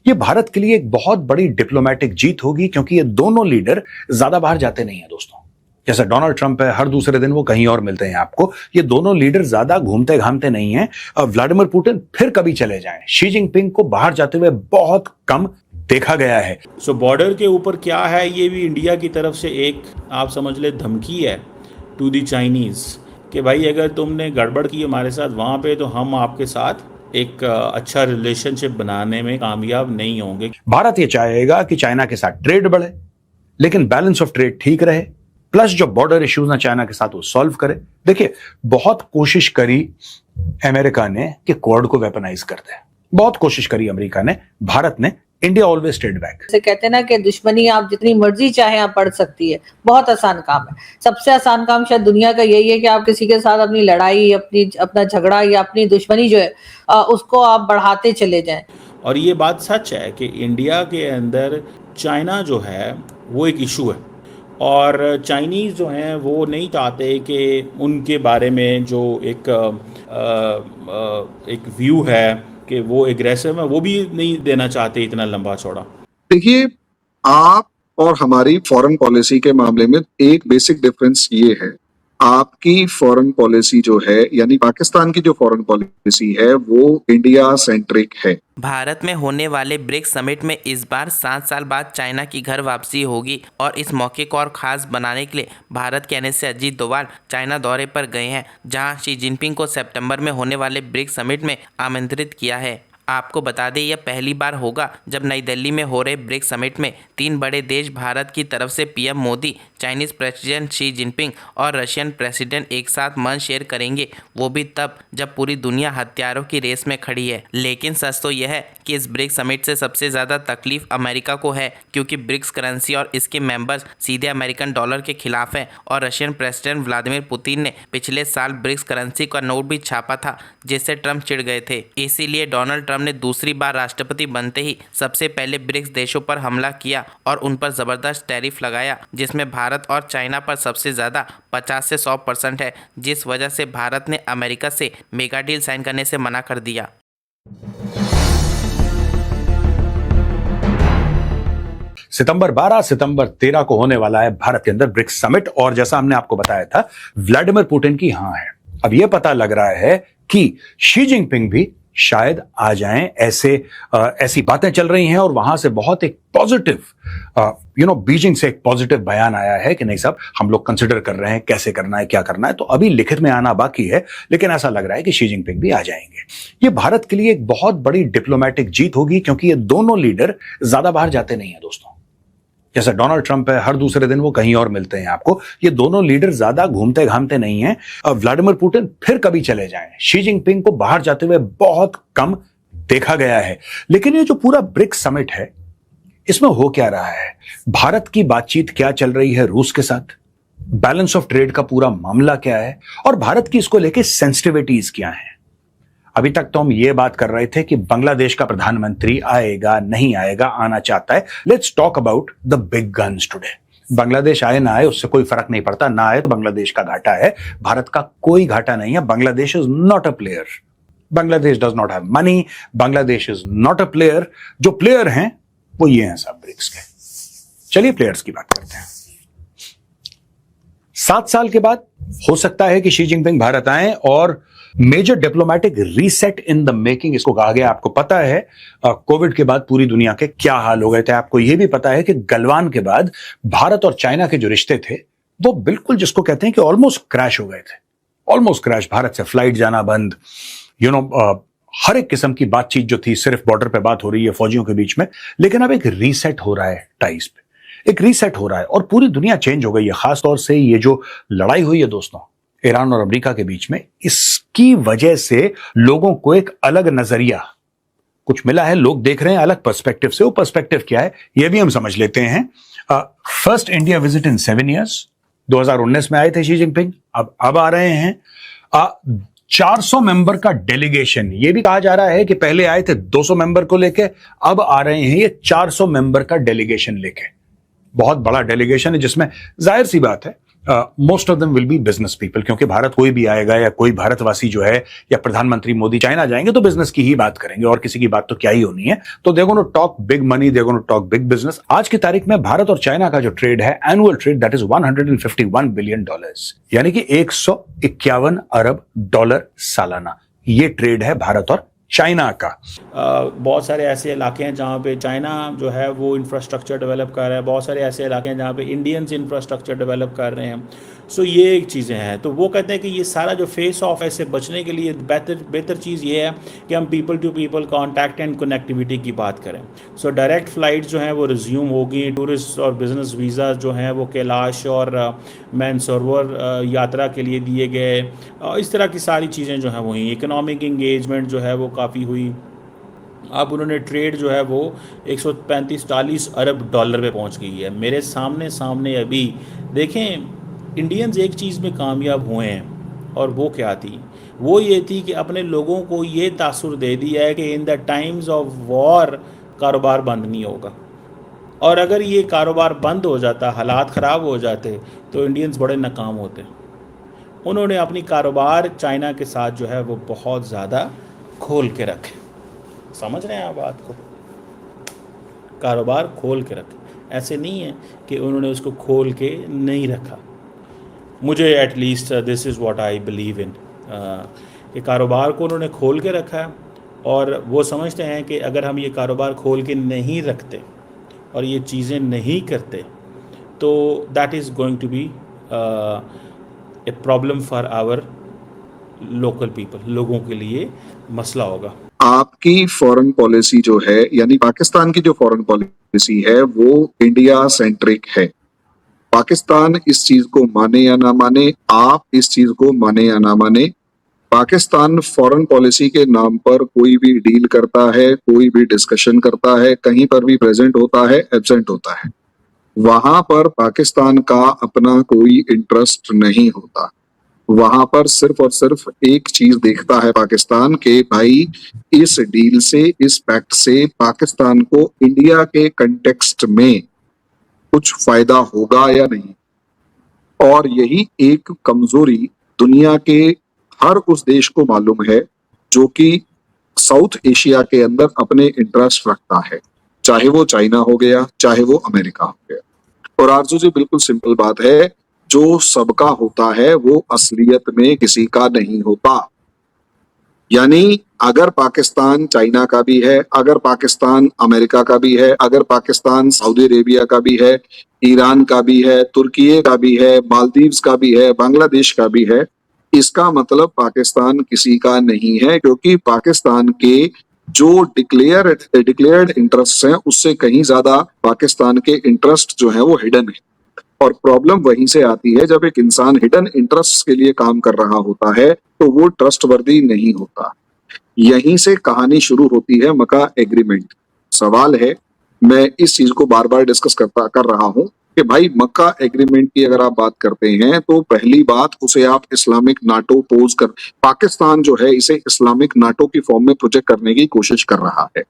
ये भारत के लिए एक बहुत बड़ी डिप्लोमेटिक जीत होगी, क्योंकि ये दोनों लीडर ज्यादा बाहर जाते नहीं है दोस्तों। जैसे डोनाल्ड ट्रंप है, हर दूसरे दिन वो कहीं और मिलते हैं आपको। ये दोनों लीडर ज्यादा घूमते घामते नहीं हैं। व्लादिमीर पुतिन फिर कभी चले जाएं, शी जिनपिंग को बाहर जाते हुए बहुत कम देखा गया है। सो बॉर्डर के ऊपर क्या है, ये भी इंडिया की तरफ से एक आप समझ ले धमकी है टू दी चाइनीज़ कि भाई अगर तुमने गड़बड़ की हमारे साथ वहाँ पे, तो हम आपके साथ एक अच्छा रिलेशनशिप बनाने में कामयाब नहीं होंगे। भारत ये चाहेगा कि चाइना के साथ ट्रेड बढ़े, लेकिन बैलेंस ऑफ ट्रेड ठीक रहे, प्लस जो बॉर्डर इश्यूज ना चाइना के साथ वो सॉल्व करे। देखिए, बहुत कोशिश करी अमेरिका ने कि क्वाड को वेपनाइज कर दे, बहुत कोशिश करी अमेरिका ने, भारत ने। India always stayed back. से कहते हैं ना कि दुश्मनी आप जितनी मर्जी चाहे आप पढ़ सकती है, बहुत आसान काम है। सबसे आसान काम शायद दुनिया का यही है कि आप किसी के साथ अपनी लड़ाई, अपना झगड़ा या अपनी दुश्मनी जो है उसको आप बढ़ाते चले जाएं। और ये बात सच है कि इंडिया के अंदर चाइना जो है वो एक इशू है, और चाइनीज़ जो हैं वो नहीं चाहते कि उनके बारे में जो एक व्यू है कि वो एग्रेसिव है, वो भी नहीं देना चाहते इतना लंबा चौड़ा। देखिए, आप और हमारी फॉरेन पॉलिसी के मामले में एक बेसिक डिफरेंस ये है, आपकी फॉरेन पॉलिसी जो है, यानी पाकिस्तान की जो फॉरेन पॉलिसी है, वो इंडिया सेंट्रिक है। भारत में होने वाले ब्रिक्स समिट में इस बार 7 साल बाद चाइना की घर वापसी होगी, और इस मौके को और खास बनाने के लिए भारत के आने से अजीत डोभाल चाइना दौरे पर गए हैं, जहां शी जिनपिंग को सितंबर में होने वाले ब्रिक्स समिट में आमंत्रित किया है। आपको बता दें, यह पहली बार होगा जब नई दिल्ली में हो रहे ब्रिक्स समिट में 3 बड़े देश भारत की तरफ से PM Modi, Chinese president Xi Jinping और रशियन प्रेसिडेंट एक साथ मंच शेयर करेंगे, वो भी तब जब पूरी दुनिया हथियारों की रेस में खड़ी है। लेकिन सच तो यह है कि इस ब्रिक्स समिट से सबसे ज़्यादा तकलीफ अमेरिका को है, क्योंकि ब्रिक्स करेंसी और इसके मेंबर्स सीधे अमेरिकन डॉलर के खिलाफ हैं, और रशियन प्रेसिडेंट व्लादिमीर पुतिन ने पिछले साल ब्रिक्स करेंसी का नोट भी छापा था, जिससे ट्रंप चिढ़ गए थे। इसीलिए डोनाल्ड ट्रंप ने दूसरी बार राष्ट्रपति बनते ही सबसे पहले ब्रिक्स देशों पर हमला किया और उन पर जबरदस्त टैरिफ लगाया, जिसमें भारत और चाइना पर सबसे ज़्यादा 50 से 100% है, जिस वजह से भारत ने अमेरिका से मेगा डील साइन करने से मना कर दिया। सितंबर 12, सितंबर 13 को होने वाला है भारत के अंदर ब्रिक्स समिट, और जैसा हमने आपको बताया था, व्लादिमीर पुतिन की हां है। अब यह पता लग रहा है कि शी जिनपिंग भी शायद आ जाएं, ऐसी बातें चल रही हैं, और वहां से बहुत एक पॉजिटिव बीजिंग से एक पॉजिटिव बयान आया है कि नहीं साहब, हम लोग कंसिडर कर रहे हैं कैसे करना है, क्या करना है। तो अभी लिखित में आना बाकी है, लेकिन ऐसा लग रहा है कि शी जिनपिंग भी आ जाएंगे। ये भारत के लिए एक बहुत बड़ी डिप्लोमेटिक जीत होगी, क्योंकि ये दोनों लीडर ज्यादा बाहर जाते नहीं है दोस्तों। जैसे डोनाल्ड ट्रंप है, हर दूसरे दिन वो कहीं और मिलते हैं आपको। ये दोनों लीडर ज्यादा घूमते घामते नहीं हैं। व्लादिमीर पुतिन फिर कभी चले जाएं, शी जिनपिंग को बाहर जाते हुए बहुत कम देखा गया है। लेकिन ये जो पूरा ब्रिक्स समिट है, इसमें हो क्या रहा है, भारत की बातचीत क्या चल रही है रूस के साथ, बैलेंस ऑफ ट्रेड का पूरा मामला क्या है, और भारत की इसको लेके सेंसिटिविटीज क्या है। अभी तक तो हम ये बात कर रहे थे कि बांग्लादेश का प्रधानमंत्री आएगा, नहीं आएगा, आना चाहता है। Let's talk about the big guns today. Bangladesh आए ना आए उससे कोई फर्क नहीं पड़ता, ना आए तो बांग्लादेश का घाटा है, भारत का कोई घाटा नहीं है। Bangladesh is not a player, Bangladesh does not have money, Bangladesh is not a player. जो प्लेयर हैं वो ये हैं सब ब्रिक्स के। चलिए प्लेयर्स की बात करते हैं। 7 साल के बाद हो सकता है कि शी जिनपिंग भारत आए, और major diplomatic reset in the making इसको कहा गया। आपको पता है कोविड के बाद पूरी दुनिया के क्या हाल हो गए थे। आपको यह भी पता है कि गलवान के बाद भारत और चाइना के जो रिश्ते थे वो बिल्कुल जिसको कहते हैं कि ऑलमोस्ट क्रैश हो गए थे, ऑलमोस्ट क्रैश। भारत से फ्लाइट जाना बंद, हर एक किस्म की बातचीत जो थी सिर्फ बॉर्डर पे बात हो रही है फौजियों के बीच में। लेकिन अब एक रीसेट हो रहा है टाइज पे, एक रीसेट हो रहा है, और पूरी दुनिया चेंज हो गई है। खासतौर से ये जो लड़ाई हुई है दोस्तों ईरान और अमेरिका के बीच में, इसकी वजह से लोगों को एक अलग नजरिया कुछ मिला है। लोग देख रहे हैं अलग पर्सपेक्टिव से। वो पर्सपेक्टिव क्या है ये भी हम समझ लेते हैं। First India visit in 7 years, 2019 में आए थे शी जिनपिंग, अब आ रहे हैं। 400 मेंबर का डेलीगेशन, ये भी कहा जा रहा है कि पहले आए थे 200 मेंबर को लेके, अब आ रहे हैं ये 400 मेंबर का डेलीगेशन लेके। बहुत बड़ा डेलीगेशन है, जिसमें जाहिर सी बात है most of them will be business people, क्योंकि भारत कोई भी आएगा या कोई भारतवासी जो है या प्रधानमंत्री मोदी चाइना जाएंगे तो बिजनेस की ही बात करेंगे, और किसी की बात तो क्या ही होनी है। तो they gonna talk big money, they gonna talk big business. आज की तारीख में भारत और चाइना का जो ट्रेड है, annual trade, that is $151 billion, यानी कि 151 अरब डॉलर सालाना। ये ट्रेड है भारत और चाइना का। बहुत सारे ऐसे इलाके हैं जहाँ पे चाइना जो है वो इंफ्रास्ट्रक्चर डेवलप कर रहा है, बहुत सारे ऐसे इलाके हैं जहाँ पे इंडियंस इंफ्रास्ट्रक्चर डेवलप कर रहे हैं। सो ये एक चीज़ें हैं। तो वो कहते हैं कि ये सारा जो फेस ऑफ है, इससे बचने के लिए बेहतर चीज़ ये है कि हम people to people contact and connectivity की बात करें। सो डायरेक्ट फ़्लाइट जो हैं वो रिज्यूम होगी। टूरिस्ट और बिज़नेस वीज़ा जो हैं वो कैलाश और मैनसरोवर यात्रा के लिए दिए गए। इस तरह की सारी चीज़ें जो हैं वही इकोनॉमिक इंगेजमेंट जो है वो काफ़ी हुई। अब उन्होंने ट्रेड जो है वो 135-40 अरब डॉलर पे पहुंच गई है। मेरे सामने अभी देखें, इंडियंस एक चीज़ में कामयाब हुए हैं, और वो क्या थी? वो ये थी कि अपने लोगों को ये तासुर दे दिया है कि in the times of war कारोबार बंद नहीं होगा। और अगर ये कारोबार बंद हो जाता, हालात ख़राब हो जाते, तो इंडियंस बड़े नाकाम होते। उन्होंने अपनी कारोबार चाइना के साथ जो है वो बहुत ज़्यादा खोल के रखे। समझ रहे हैं आप बात को? कारोबार खोल के रखे, ऐसे नहीं है कि उन्होंने उसको खोल के नहीं रखा। मुझे at least this is what I believe in, कि कारोबार को उन्होंने खोल के रखा है, और वो समझते हैं कि अगर हम ये कारोबार खोल के नहीं रखते और ये चीज़ें नहीं करते तो that is going to be a problem for our local people. लोगों के लिए मसला होगा। आपकी फॉरेन पॉलिसी जो है, यानी पाकिस्तान की जो फॉरेन पॉलिसी है, वो इंडिया सेंट्रिक है। पाकिस्तान इस चीज को माने या ना माने, आप इस चीज को माने या ना माने, पाकिस्तान फॉरेन पॉलिसी के नाम पर कोई भी डील करता है, कोई भी डिस्कशन करता है, कहीं पर भी प्रेजेंट होता है, एब्सेंट होता है, वहां पर पाकिस्तान का अपना कोई इंटरेस्ट नहीं होता। वहां पर सिर्फ और सिर्फ एक चीज देखता है पाकिस्तान के, भाई इस डील से, इस पैक्ट से पाकिस्तान को इंडिया के कंटेक्स्ट में कुछ फायदा होगा या नहीं। और यही एक कमजोरी दुनिया के हर उस देश को मालूम है जो कि साउथ एशिया के अंदर अपने इंटरेस्ट रखता है, चाहे वो चाइना हो गया, चाहे वो अमेरिका हो गया। और आरजू जी, बिल्कुल सिंपल बात है, जो सबका होता है वो असलियत में किसी का नहीं होता। यानी अगर पाकिस्तान चाइना का भी है, अगर पाकिस्तान अमेरिका का भी है, अगर पाकिस्तान सऊदी अरेबिया का भी है, ईरान का भी है, तुर्की का भी है, मालदीव्स का भी है, बांग्लादेश का भी है, इसका मतलब पाकिस्तान किसी का नहीं है, क्योंकि पाकिस्तान के जो डिक्लेयर्ड इंटरेस्ट हैं उससे कहीं ज्यादा पाकिस्तान के इंटरेस्ट जो है वो हिडन है। और प्रॉब्लम वहीं से आती है, जब एक इंसान हिडन इंटरेस्ट के लिए काम कर रहा होता है तो वो ट्रस्टवर्दी नहीं होता। यहीं से कहानी शुरू होती है मक्का एग्रीमेंट। सवाल है, मैं इस चीज को बार बार डिस्कस कर रहा हूं कि भाई मक्का एग्रीमेंट की अगर आप बात करते हैं तो पहली बात, उसे आप इस्लामिक नाटो पाकिस्तान जो है इसे इस्लामिक नाटो की फॉर्म में प्रोजेक्ट करने की कोशिश कर रहा है।